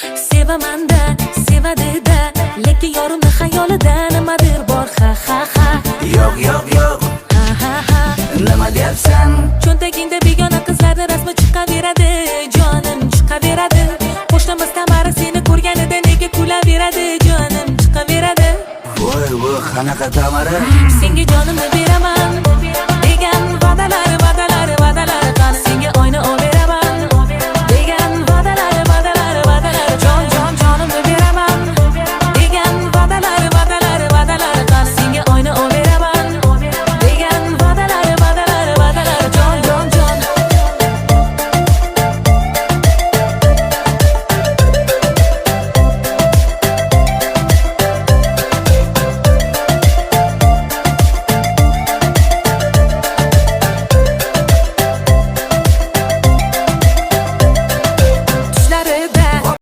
Sevaman-da, sevadi-da, lekin yorimni xayolida nimadir bor, ha ha ha. Yo'q yo'q yo'q, Ha ha ha. nima deyapsan? Cho'ntagingda begona qizlarning rasmi chiqaveradi, jonim chiqaveradi. Qo'shnimiz Tamara seni ko'rganida nega kulaveradi, jonim chiqaveradi. Voy voy, qanaqa Tamara? Senga jonimni beraman degan va'dalar qani, senga oyna